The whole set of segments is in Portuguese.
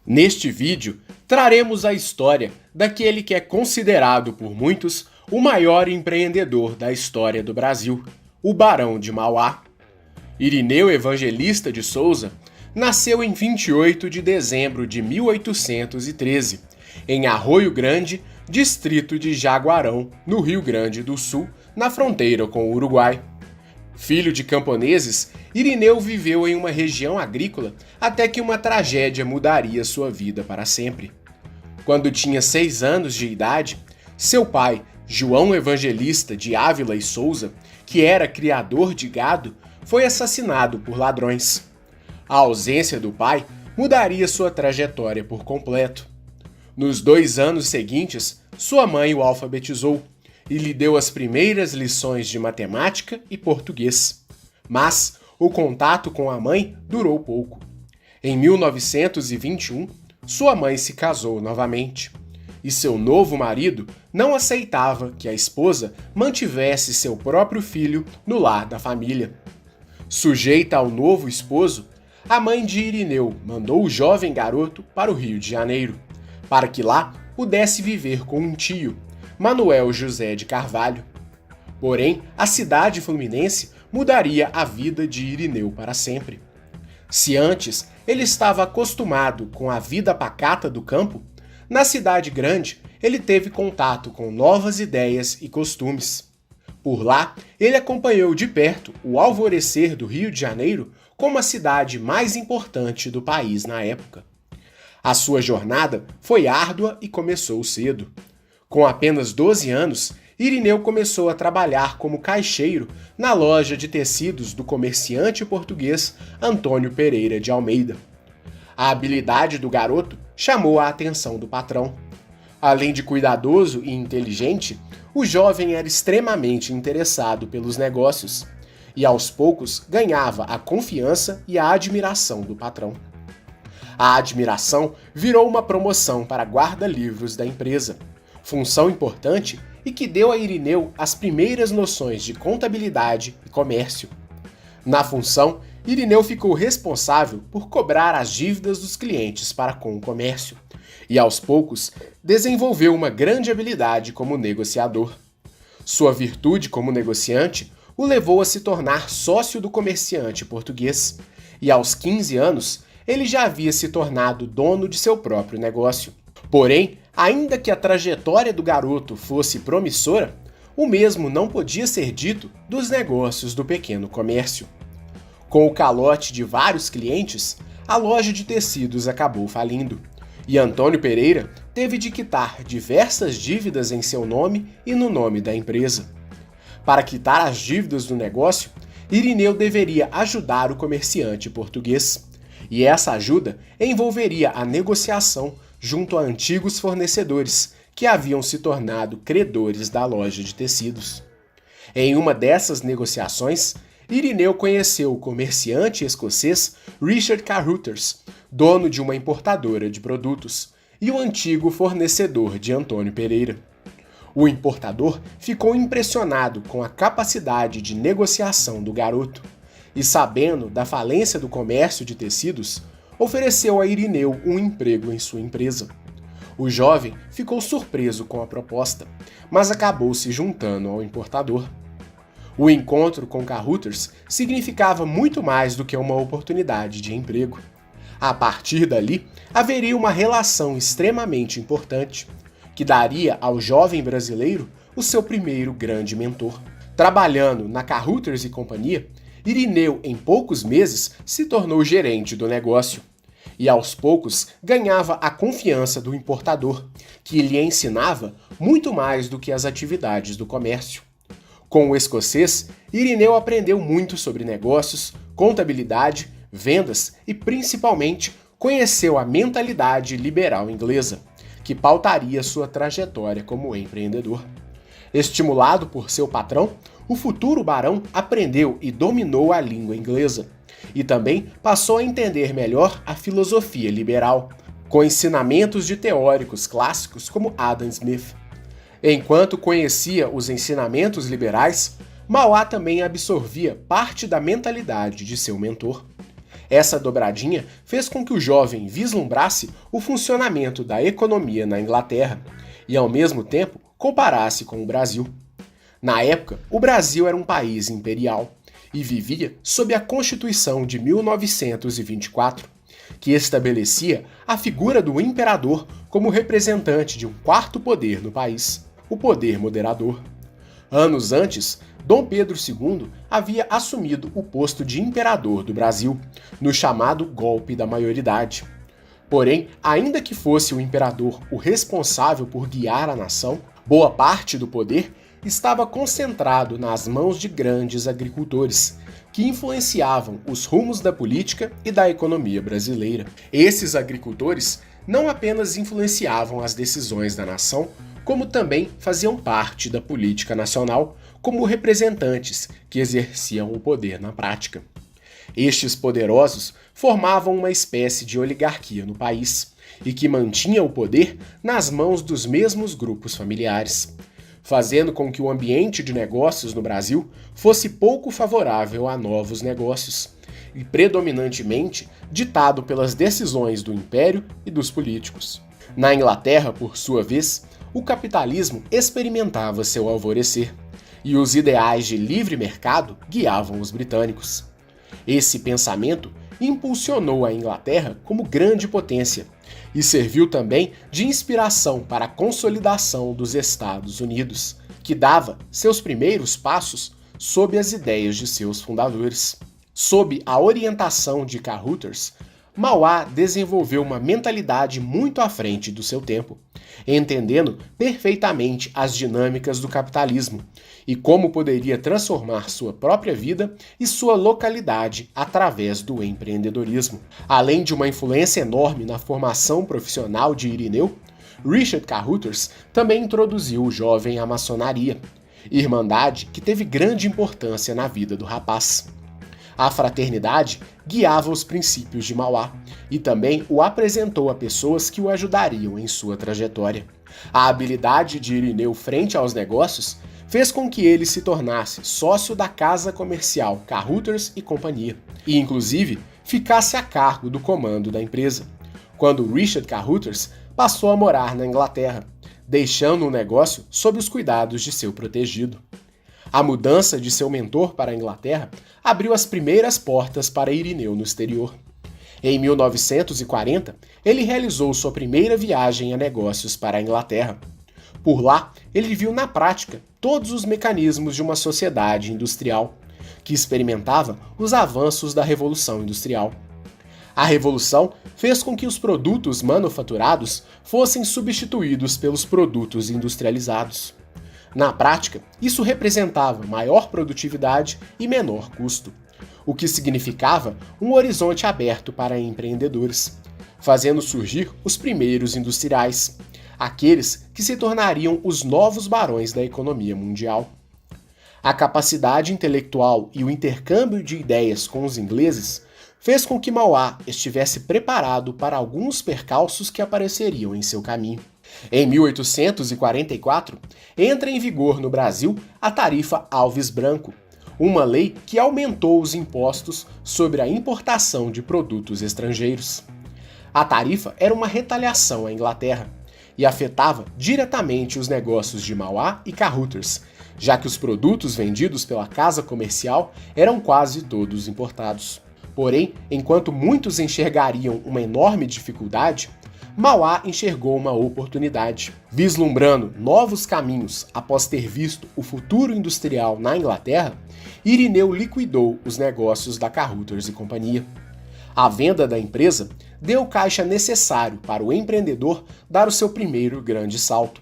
Neste vídeo, traremos a história daquele que é considerado por muitos o maior empreendedor da história do Brasil, o Barão de Mauá. Irineu Evangelista de Souza nasceu em 28 de dezembro de 1813, em Arroio Grande, distrito de Jaguarão, no Rio Grande do Sul, na fronteira com o Uruguai. Filho de camponeses, Irineu viveu em uma região agrícola até que uma tragédia mudaria sua vida para sempre. Quando tinha 6 anos de idade, seu pai, João Evangelista de Ávila e Souza, que era criador de gado, foi assassinado por ladrões. A ausência do pai mudaria sua trajetória por completo. Nos 2 anos seguintes, sua mãe o alfabetizou e lhe deu as primeiras lições de matemática e português. Mas o contato com a mãe durou pouco. Em 1921, sua mãe se casou novamente, e seu novo marido não aceitava que a esposa mantivesse seu próprio filho no lar da família. Sujeita ao novo esposo, a mãe de Irineu mandou o jovem garoto para o Rio de Janeiro, para que lá pudesse viver com um tio, Manuel José de Carvalho. Porém, a cidade fluminense mudaria a vida de Irineu para sempre. Se antes ele estava acostumado com a vida pacata do campo, na cidade grande ele teve contato com novas ideias e costumes. Por lá, ele acompanhou de perto o alvorecer do Rio de Janeiro como a cidade mais importante do país na época. A sua jornada foi árdua e começou cedo. Com apenas 12 anos, Irineu começou a trabalhar como caixeiro na loja de tecidos do comerciante português Antônio Pereira de Almeida. A habilidade do garoto chamou a atenção do patrão. Além de cuidadoso e inteligente, o jovem era extremamente interessado pelos negócios e, aos poucos, ganhava a confiança e a admiração do patrão. A admiração virou uma promoção para guarda-livros da empresa, função importante e que deu a Irineu as primeiras noções de contabilidade e comércio. Na função, Irineu ficou responsável por cobrar as dívidas dos clientes para com o comércio e, aos poucos, desenvolveu uma grande habilidade como negociador. Sua virtude como negociante o levou a se tornar sócio do comerciante português e, aos 15 anos, ele já havia se tornado dono de seu próprio negócio. Porém, ainda que a trajetória do garoto fosse promissora, o mesmo não podia ser dito dos negócios do pequeno comércio. Com o calote de vários clientes, a loja de tecidos acabou falindo, e Antônio Pereira teve de quitar diversas dívidas em seu nome e no nome da empresa. Para quitar as dívidas do negócio, Irineu deveria ajudar o comerciante português, e essa ajuda envolveria a negociação junto a antigos fornecedores que haviam se tornado credores da loja de tecidos. Em uma dessas negociações, Irineu conheceu o comerciante escocês Richard Carruthers, dono de uma importadora de produtos, e o antigo fornecedor de Antônio Pereira. O importador ficou impressionado com a capacidade de negociação do garoto e, sabendo da falência do comércio de tecidos, ofereceu a Irineu um emprego em sua empresa. O jovem ficou surpreso com a proposta, mas acabou se juntando ao importador. O encontro com Carruthers significava muito mais do que uma oportunidade de emprego. A partir dali, haveria uma relação extremamente importante, que daria ao jovem brasileiro o seu primeiro grande mentor. Trabalhando na Carruthers e Companhia, Irineu, em poucos meses, se tornou gerente do negócio. E aos poucos ganhava a confiança do importador, que lhe ensinava muito mais do que as atividades do comércio. Com o escocês, Irineu aprendeu muito sobre negócios, contabilidade, vendas e, principalmente, conheceu a mentalidade liberal inglesa, que pautaria sua trajetória como empreendedor. Estimulado por seu patrão, o futuro barão aprendeu e dominou a língua inglesa, e também passou a entender melhor a filosofia liberal, com ensinamentos de teóricos clássicos como Adam Smith. Enquanto conhecia os ensinamentos liberais, Mauá também absorvia parte da mentalidade de seu mentor. Essa dobradinha fez com que o jovem vislumbrasse o funcionamento da economia na Inglaterra e, ao mesmo tempo, comparasse com o Brasil. Na época, o Brasil era um país imperial e vivia sob a Constituição de 1924, que estabelecia a figura do imperador como representante de um quarto poder no país, o poder moderador. Anos antes, Dom Pedro II havia assumido o posto de imperador do Brasil, no chamado Golpe da Maioridade. Porém, ainda que fosse o imperador o responsável por guiar a nação, boa parte do poder estava concentrado nas mãos de grandes agricultores, que influenciavam os rumos da política e da economia brasileira. Esses agricultores não apenas influenciavam as decisões da nação, como também faziam parte da política nacional como representantes que exerciam o poder na prática. Estes poderosos formavam uma espécie de oligarquia no país e que mantinha o poder nas mãos dos mesmos grupos familiares, fazendo com que o ambiente de negócios no Brasil fosse pouco favorável a novos negócios e predominantemente ditado pelas decisões do império e dos políticos. Na Inglaterra, por sua vez, o capitalismo experimentava seu alvorecer e os ideais de livre mercado guiavam os britânicos. Esse pensamento impulsionou a Inglaterra como grande potência e serviu também de inspiração para a consolidação dos Estados Unidos, que dava seus primeiros passos sob as ideias de seus fundadores. Sob a orientação de Cahooters, Mauá desenvolveu uma mentalidade muito à frente do seu tempo, entendendo perfeitamente as dinâmicas do capitalismo e como poderia transformar sua própria vida e sua localidade através do empreendedorismo. Além de uma influência enorme na formação profissional de Irineu, Richard Cahooters também introduziu o jovem à maçonaria, irmandade que teve grande importância na vida do rapaz. A fraternidade guiava os princípios de Mauá e também o apresentou a pessoas que o ajudariam em sua trajetória. A habilidade de Irineu frente aos negócios fez com que ele se tornasse sócio da casa comercial Cahooters e Companhia, e inclusive ficasse a cargo do comando da empresa, quando Richard Cahooters passou a morar na Inglaterra, deixando o negócio sob os cuidados de seu protegido. A mudança de seu mentor para a Inglaterra abriu as primeiras portas para Irineu no exterior. Em 1940, ele realizou sua primeira viagem a negócios para a Inglaterra. Por lá, ele viu na prática todos os mecanismos de uma sociedade industrial, que experimentava os avanços da Revolução Industrial. A Revolução fez com que os produtos manufaturados fossem substituídos pelos produtos industrializados. Na prática, isso representava maior produtividade e menor custo, o que significava um horizonte aberto para empreendedores, fazendo surgir os primeiros industriais, aqueles que se tornariam os novos barões da economia mundial. A capacidade intelectual e o intercâmbio de ideias com os ingleses fez com que Mauá estivesse preparado para alguns percalços que apareceriam em seu caminho. Em 1844, entra em vigor no Brasil a Tarifa Alves Branco, uma lei que aumentou os impostos sobre a importação de produtos estrangeiros. A tarifa era uma retaliação à Inglaterra e afetava diretamente os negócios de Mauá e Cahooters, já que os produtos vendidos pela casa comercial eram quase todos importados. Porém, enquanto muitos enxergariam uma enorme dificuldade, Mauá enxergou uma oportunidade. Vislumbrando novos caminhos após ter visto o futuro industrial na Inglaterra, Irineu liquidou os negócios da Cahooters e Companhia. A venda da empresa deu o caixa necessário para o empreendedor dar o seu primeiro grande salto.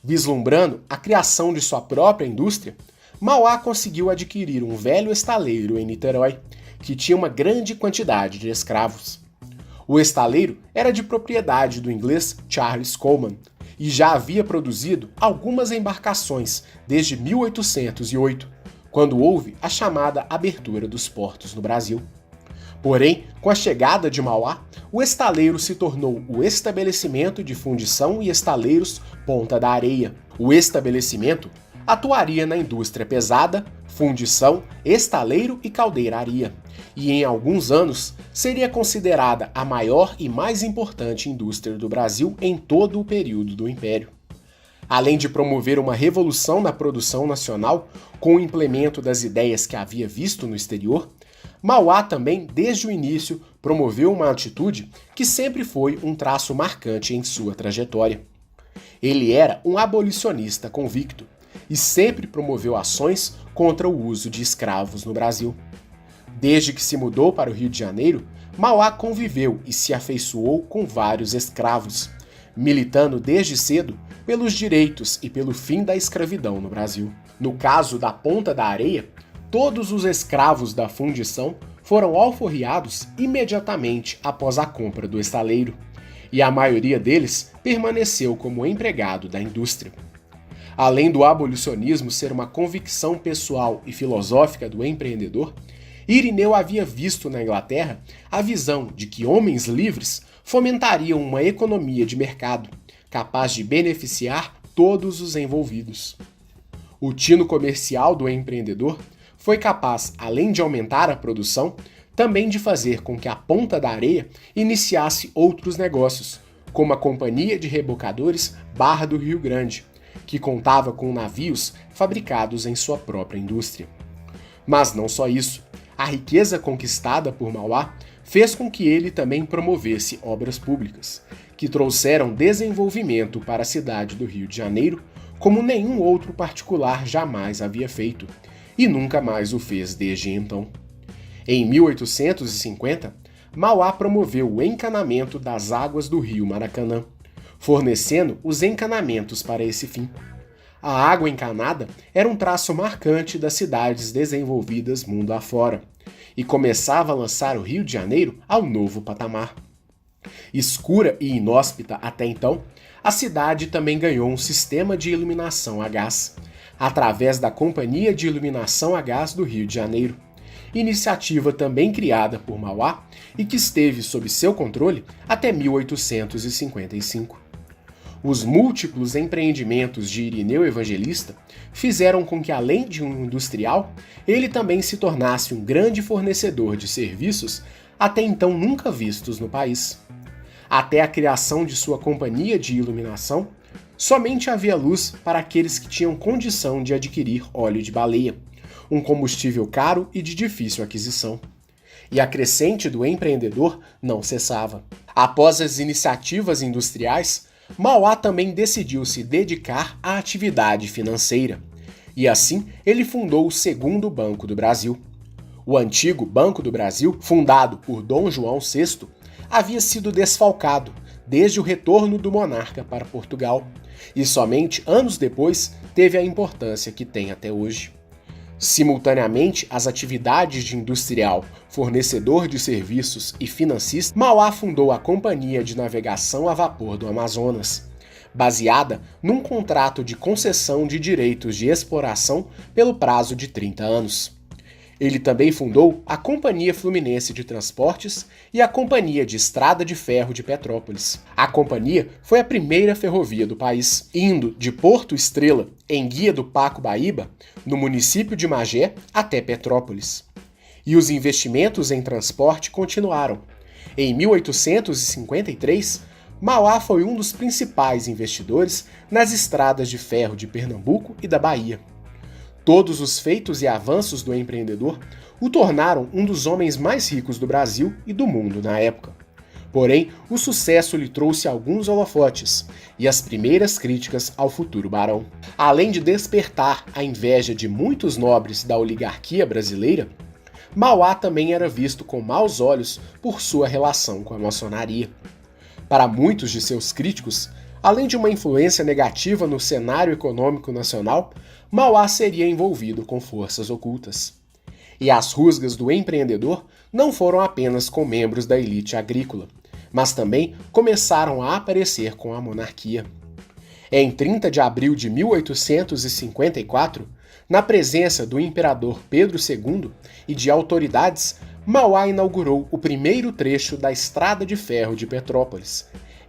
Vislumbrando a criação de sua própria indústria, Mauá conseguiu adquirir um velho estaleiro em Niterói, que tinha uma grande quantidade de escravos. O estaleiro era de propriedade do inglês Charles Coleman e já havia produzido algumas embarcações desde 1808, quando houve a chamada abertura dos portos no Brasil. Porém, com a chegada de Mauá, o estaleiro se tornou o Estabelecimento de Fundição e Estaleiros Ponta da Areia. O estabelecimento atuaria na indústria pesada, fundição, estaleiro e caldeiraria, e em alguns anos seria considerada a maior e mais importante indústria do Brasil em todo o período do Império. Além de promover uma revolução na produção nacional com o implemento das ideias que havia visto no exterior, Mauá também, desde o início, promoveu uma atitude que sempre foi um traço marcante em sua trajetória. Ele era um abolicionista convicto e sempre promoveu ações contra o uso de escravos no Brasil. Desde que se mudou para o Rio de Janeiro, Mauá conviveu e se afeiçoou com vários escravos, militando desde cedo pelos direitos e pelo fim da escravidão no Brasil. No caso da Ponta da Areia, todos os escravos da fundição foram alforriados imediatamente após a compra do estaleiro, e a maioria deles permaneceu como empregado da indústria. Além do abolicionismo ser uma convicção pessoal e filosófica do empreendedor, Irineu havia visto na Inglaterra a visão de que homens livres fomentariam uma economia de mercado, capaz de beneficiar todos os envolvidos. O tino comercial do empreendedor foi capaz, além de aumentar a produção, também de fazer com que a Ponta da Areia iniciasse outros negócios, como a Companhia de Rebocadores Barra do Rio Grande, que contava com navios fabricados em sua própria indústria. Mas não só isso. A riqueza conquistada por Mauá fez com que ele também promovesse obras públicas, que trouxeram desenvolvimento para a cidade do Rio de Janeiro, como nenhum outro particular jamais havia feito, e nunca mais o fez desde então. Em 1850, Mauá promoveu o encanamento das águas do rio Maracanã, fornecendo os encanamentos para esse fim. A água encanada era um traço marcante das cidades desenvolvidas mundo afora, e começava a lançar o Rio de Janeiro ao novo patamar. Escura e inóspita até então, a cidade também ganhou um sistema de iluminação a gás, através da Companhia de Iluminação a Gás do Rio de Janeiro, iniciativa também criada por Mauá e que esteve sob seu controle até 1855. Os múltiplos empreendimentos de Irineu Evangelista fizeram com que, além de um industrial, ele também se tornasse um grande fornecedor de serviços até então nunca vistos no país. Até a criação de sua companhia de iluminação, somente havia luz para aqueles que tinham condição de adquirir óleo de baleia, um combustível caro e de difícil aquisição. E a crescente do empreendedor não cessava. Após as iniciativas industriais, Mauá também decidiu se dedicar à atividade financeira, e assim ele fundou o Segundo Banco do Brasil. O antigo Banco do Brasil, fundado por Dom João VI, havia sido desfalcado desde o retorno do monarca para Portugal, e somente anos depois teve a importância que tem até hoje. Simultaneamente às atividades de industrial, fornecedor de serviços e financista, Mauá fundou a Companhia de Navegação a Vapor do Amazonas, baseada num contrato de concessão de direitos de exploração pelo prazo de 30 anos. Ele também fundou a Companhia Fluminense de Transportes e a Companhia de Estrada de Ferro de Petrópolis. A companhia foi a primeira ferrovia do país, indo de Porto Estrela, em Guia do Paco-Baíba, no município de Magé, até Petrópolis. E os investimentos em transporte continuaram. Em 1853, Mauá foi um dos principais investidores nas estradas de ferro de Pernambuco e da Bahia. Todos os feitos e avanços do empreendedor o tornaram um dos homens mais ricos do Brasil e do mundo na época. Porém, o sucesso lhe trouxe alguns holofotes e as primeiras críticas ao futuro barão. Além de despertar a inveja de muitos nobres da oligarquia brasileira, Mauá também era visto com maus olhos por sua relação com a maçonaria. Para muitos de seus críticos, além de uma influência negativa no cenário econômico nacional, Mauá seria envolvido com forças ocultas. E as rusgas do empreendedor não foram apenas com membros da elite agrícola, mas também começaram a aparecer com a monarquia. Em 30 de abril de 1854, na presença do imperador Pedro II e de autoridades, Mauá inaugurou o primeiro trecho da Estrada de Ferro de Petrópolis,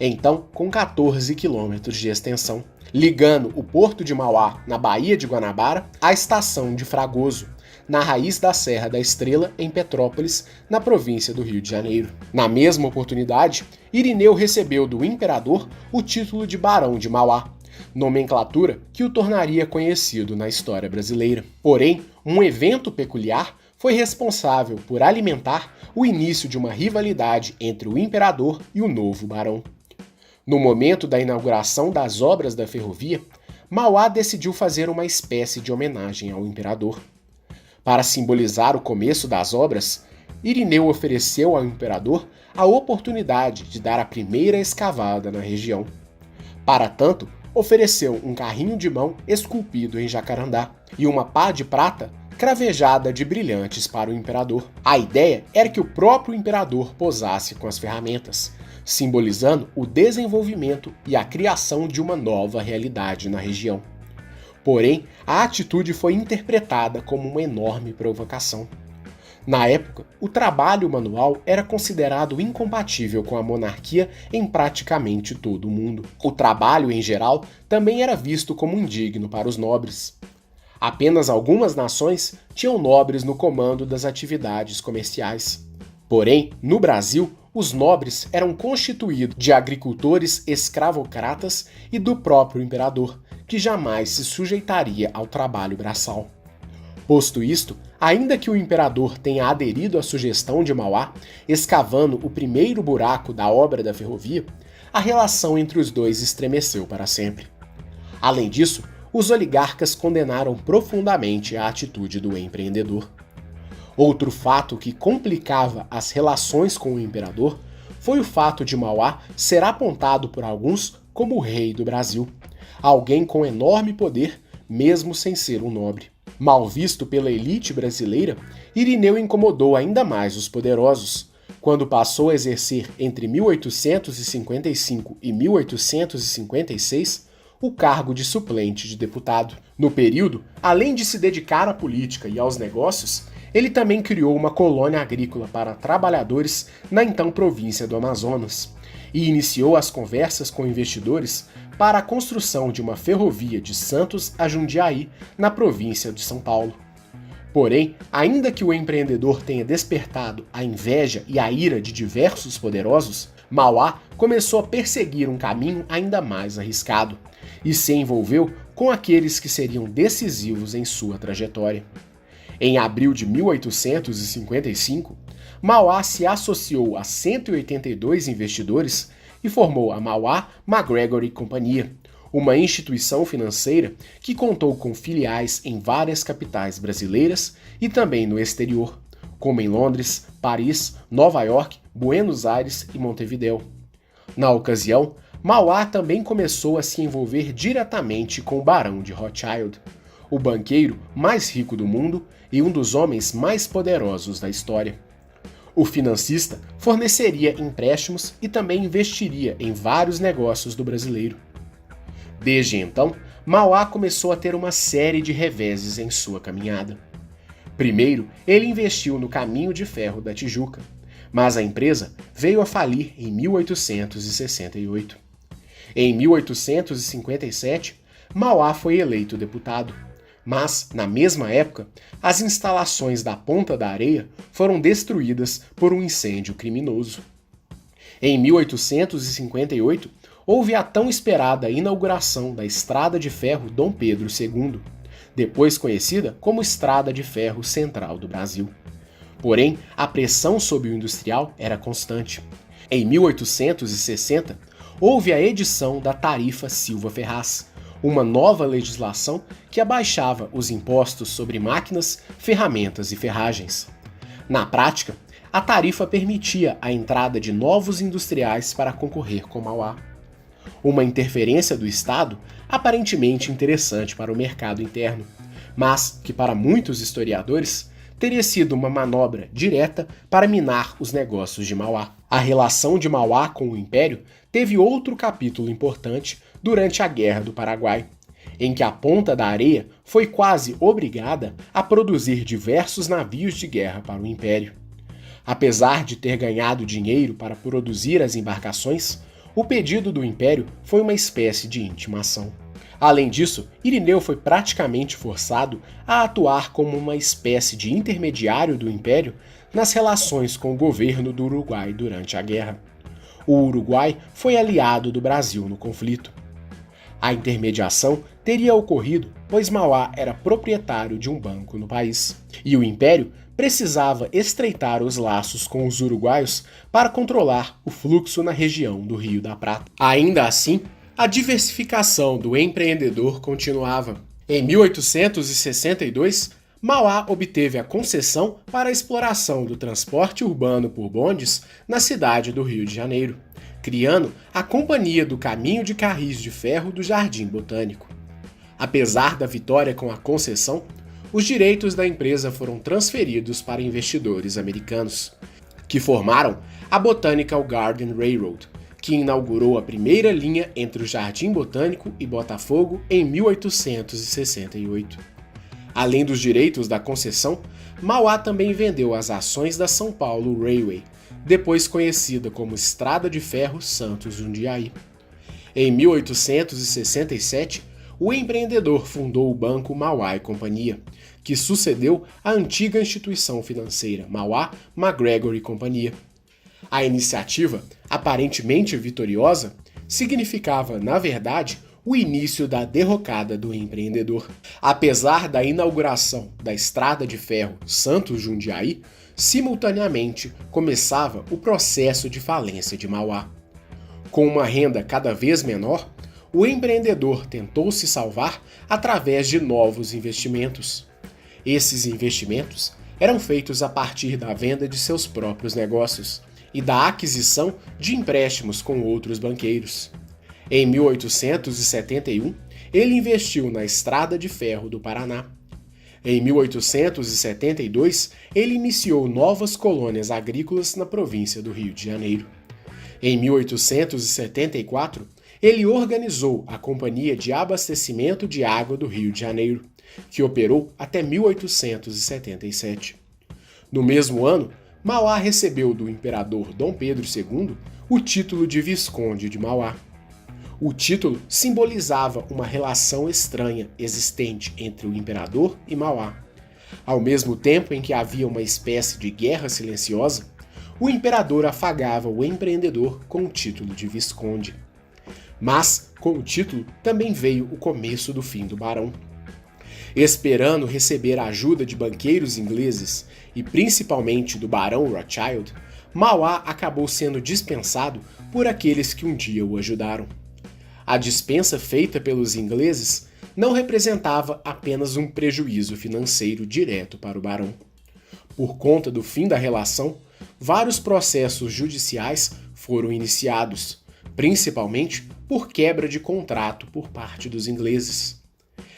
então com 14 quilômetros de extensão, ligando o porto de Mauá, na Baía de Guanabara, à estação de Fragoso, na raiz da Serra da Estrela, em Petrópolis, na província do Rio de Janeiro. Na mesma oportunidade, Irineu recebeu do imperador o título de Barão de Mauá, nomenclatura que o tornaria conhecido na história brasileira. Porém, um evento peculiar foi responsável por alimentar o início de uma rivalidade entre o imperador e o novo barão. No momento da inauguração das obras da ferrovia, Mauá decidiu fazer uma espécie de homenagem ao imperador. Para simbolizar o começo das obras, Irineu ofereceu ao imperador a oportunidade de dar a primeira escavada na região. Para tanto, ofereceu um carrinho de mão esculpido em jacarandá e uma pá de prata cravejada de brilhantes para o imperador. A ideia era que o próprio imperador posasse com as ferramentas, simbolizando o desenvolvimento e a criação de uma nova realidade na região. Porém, a atitude foi interpretada como uma enorme provocação. Na época, o trabalho manual era considerado incompatível com a monarquia em praticamente todo o mundo. O trabalho, em geral, também era visto como indigno para os nobres. Apenas algumas nações tinham nobres no comando das atividades comerciais. Porém, no Brasil, os nobres eram constituídos de agricultores escravocratas e do próprio imperador, que jamais se sujeitaria ao trabalho braçal. Posto isto, ainda que o imperador tenha aderido à sugestão de Mauá, escavando o primeiro buraco da obra da ferrovia, a relação entre os dois estremeceu para sempre. Além disso, os oligarcas condenaram profundamente a atitude do empreendedor. Outro fato que complicava as relações com o imperador foi o fato de Mauá ser apontado por alguns como o rei do Brasil, alguém com enorme poder, mesmo sem ser um nobre. Mal visto pela elite brasileira, Irineu incomodou ainda mais os poderosos, quando passou a exercer entre 1855 e 1856 o cargo de suplente de deputado. No período, além de se dedicar à política e aos negócios, ele também criou uma colônia agrícola para trabalhadores na então província do Amazonas e iniciou as conversas com investidores para a construção de uma ferrovia de Santos a Jundiaí, na província de São Paulo. Porém, ainda que o empreendedor tenha despertado a inveja e a ira de diversos poderosos, Mauá começou a perseguir um caminho ainda mais arriscado e se envolveu com aqueles que seriam decisivos em sua trajetória. Em abril de 1855, Mauá se associou a 182 investidores e formou a Mauá MacGregor e Companhia, uma instituição financeira que contou com filiais em várias capitais brasileiras e também no exterior, como em Londres, Paris, Nova York, Buenos Aires e Montevidéu. Na ocasião, Mauá também começou a se envolver diretamente com o Barão de Rothschild, o banqueiro mais rico do mundo e um dos homens mais poderosos da história. O financista forneceria empréstimos e também investiria em vários negócios do brasileiro. Desde então, Mauá começou a ter uma série de reveses em sua caminhada. Primeiro, ele investiu no caminho de ferro da Tijuca, mas a empresa veio a falir em 1868. Em 1857, Mauá foi eleito deputado, mas, na mesma época, as instalações da Ponta da Areia foram destruídas por um incêndio criminoso. Em 1858, houve a tão esperada inauguração da Estrada de Ferro Dom Pedro II, depois conhecida como Estrada de Ferro Central do Brasil. Porém, a pressão sobre o industrial era constante. Em 1860, houve a edição da Tarifa Silva Ferraz, uma nova legislação que abaixava os impostos sobre máquinas, ferramentas e ferragens. Na prática, a tarifa permitia a entrada de novos industriais para concorrer com Mauá. Uma interferência do Estado aparentemente interessante para o mercado interno, mas que para muitos historiadores teria sido uma manobra direta para minar os negócios de Mauá. A relação de Mauá com o Império teve outro capítulo importante durante a Guerra do Paraguai, em que a Ponta da Areia foi quase obrigada a produzir diversos navios de guerra para o Império. Apesar de ter ganhado dinheiro para produzir as embarcações, O pedido do Império foi uma espécie de intimação. Além disso, Irineu foi praticamente forçado a atuar como uma espécie de intermediário do Império nas relações com o governo do Uruguai durante a guerra. O Uruguai foi aliado do Brasil no conflito. A intermediação teria ocorrido pois Mauá era proprietário de um banco no país, e o Império precisava estreitar os laços com os uruguaios para controlar o fluxo na região do Rio da Prata. Ainda assim, a diversificação do empreendedor continuava. Em 1862, Mauá obteve a concessão para a exploração do transporte urbano por bondes na cidade do Rio de Janeiro, criando a Companhia do Caminho de Carris de Ferro do Jardim Botânico. Apesar da vitória com a concessão, os direitos da empresa foram transferidos para investidores americanos, que formaram a Botanical Garden Railroad, que inaugurou a primeira linha entre o Jardim Botânico e Botafogo em 1868. Além dos direitos da concessão, Mauá também vendeu as ações da São Paulo Railway, depois conhecida como Estrada de Ferro Santos-Jundiaí. Em 1867, o empreendedor fundou o Banco Mauá e Companhia, que sucedeu à antiga instituição financeira Mauá, MacGregor e Companhia. A iniciativa, aparentemente vitoriosa, significava, na verdade, o início da derrocada do empreendedor. Apesar da inauguração da Estrada de Ferro Santos-Jundiaí, simultaneamente começava o processo de falência de Mauá. Com uma renda cada vez menor, o empreendedor tentou se salvar através de novos investimentos. Esses investimentos eram feitos a partir da venda de seus próprios negócios e da aquisição de empréstimos com outros banqueiros. Em 1871, ele investiu na Estrada de Ferro do Paraná. Em 1872, ele iniciou novas colônias agrícolas na província do Rio de Janeiro. Em 1874, ele organizou a Companhia de Abastecimento de Água do Rio de Janeiro, que operou até 1877. No mesmo ano, Mauá recebeu do imperador Dom Pedro II o título de Visconde de Mauá. O título simbolizava uma relação estranha existente entre o imperador e Mauá. Ao mesmo tempo em que havia uma espécie de guerra silenciosa, o imperador afagava o empreendedor com o título de Visconde. Mas, com o título, também veio o começo do fim do barão. Esperando receber a ajuda de banqueiros ingleses e principalmente do barão Rothschild, Mauá acabou sendo dispensado por aqueles que um dia o ajudaram. A dispensa feita pelos ingleses não representava apenas um prejuízo financeiro direto para o barão. Por conta do fim da relação, vários processos judiciais foram iniciados, principalmente por quebra de contrato por parte dos ingleses.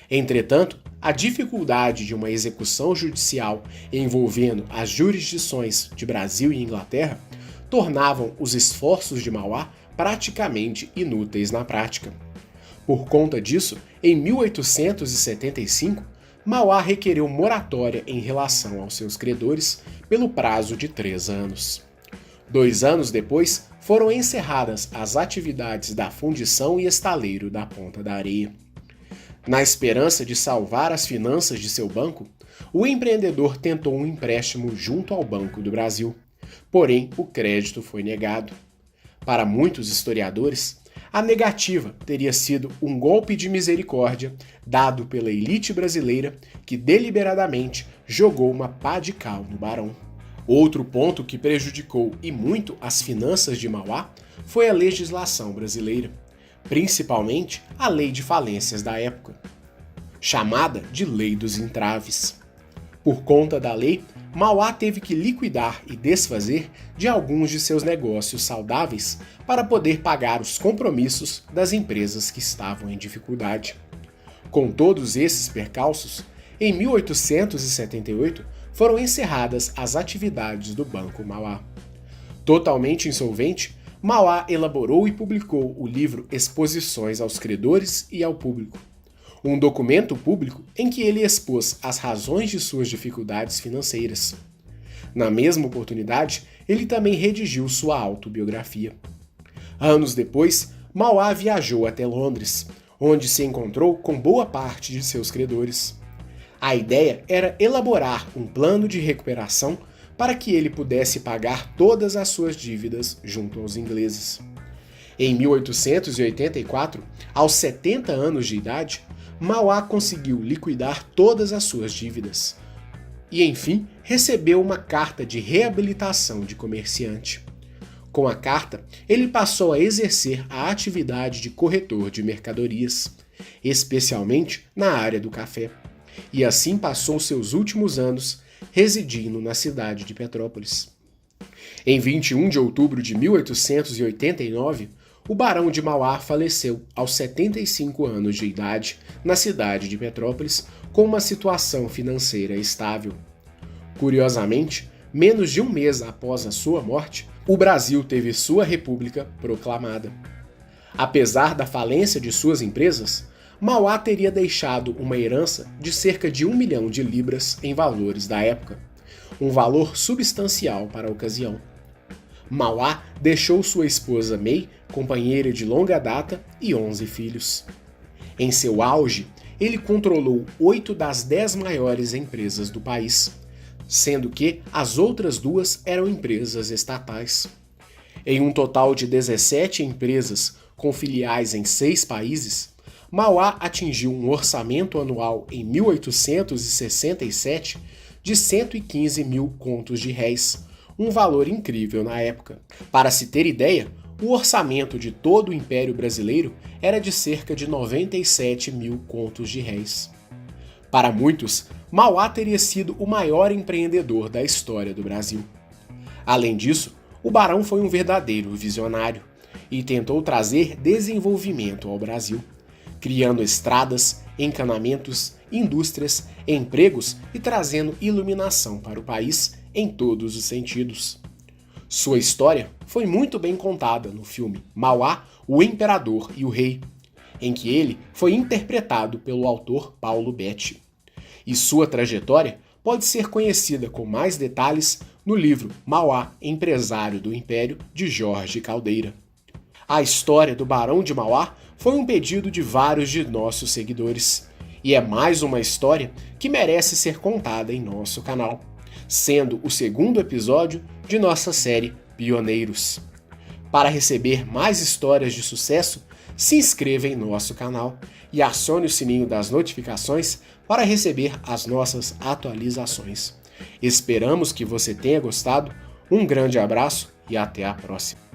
Entretanto, a dificuldade de uma execução judicial envolvendo as jurisdições de Brasil e Inglaterra tornavam os esforços de Mauá praticamente inúteis na prática. Por conta disso, em 1875, Mauá requereu moratória em relação aos seus credores pelo prazo de 3 anos. 2 anos depois, foram encerradas as atividades da fundição e estaleiro da Ponta da Areia. Na esperança de salvar as finanças de seu banco, o empreendedor tentou um empréstimo junto ao Banco do Brasil, porém o crédito foi negado. Para muitos historiadores, a negativa teria sido um golpe de misericórdia dado pela elite brasileira que deliberadamente jogou uma pá de cal no barão. Outro ponto que prejudicou e muito as finanças de Mauá foi a legislação brasileira, principalmente a lei de falências da época, chamada de Lei dos Entraves. Por conta da lei, Mauá teve que liquidar e desfazer de alguns de seus negócios saudáveis para poder pagar os compromissos das empresas que estavam em dificuldade. Com todos esses percalços, em 1878 foram encerradas as atividades do Banco Mauá. Totalmente insolvente, Mauá elaborou e publicou o livro Exposições aos Credores e ao Público, um documento público em que ele expôs as razões de suas dificuldades financeiras. Na mesma oportunidade, ele também redigiu sua autobiografia. Anos depois, Mauá viajou até Londres, onde se encontrou com boa parte de seus credores. A ideia era elaborar um plano de recuperação para que ele pudesse pagar todas as suas dívidas junto aos ingleses. Em 1884, aos 70 anos de idade, Mauá conseguiu liquidar todas as suas dívidas e, enfim, recebeu uma carta de reabilitação de comerciante. Com a carta, ele passou a exercer a atividade de corretor de mercadorias, especialmente na área do café, e assim passou seus últimos anos residindo na cidade de Petrópolis. Em 21 de outubro de 1889, o Barão de Mauá faleceu aos 75 anos de idade na cidade de Petrópolis com uma situação financeira estável. Curiosamente, menos de um mês após a sua morte, o Brasil teve sua república proclamada. Apesar da falência de suas empresas, Mauá teria deixado uma herança de cerca de 1 milhão de libras em valores da época, um valor substancial para a ocasião. Mauá deixou sua esposa May, companheira de longa data, e 11 filhos. Em seu auge, ele controlou 8 das 10 maiores empresas do país, sendo que as outras 2 eram empresas estatais. Em um total de 17 empresas com filiais em 6 países, Mauá atingiu um orçamento anual em 1867 de 115 mil contos de réis, um valor incrível na época. Para se ter ideia, o orçamento de todo o Império Brasileiro era de cerca de 97 mil contos de réis. Para muitos, Mauá teria sido o maior empreendedor da história do Brasil. Além disso, o barão foi um verdadeiro visionário e tentou trazer desenvolvimento ao Brasil, criando estradas, encanamentos, indústrias, empregos e trazendo iluminação para o país em todos os sentidos. Sua história foi muito bem contada no filme Mauá, o Imperador e o Rei, em que ele foi interpretado pelo autor Paulo Betti. E sua trajetória pode ser conhecida com mais detalhes no livro Mauá, Empresário do Império, de Jorge Caldeira. A história do Barão de Mauá foi um pedido de vários de nossos seguidores, e é mais uma história que merece ser contada em nosso canal, sendo o segundo episódio de nossa série Pioneiros. Para receber mais histórias de sucesso, se inscreva em nosso canal e acione o sininho das notificações para receber as nossas atualizações. Esperamos que você tenha gostado, um grande abraço e até a próxima!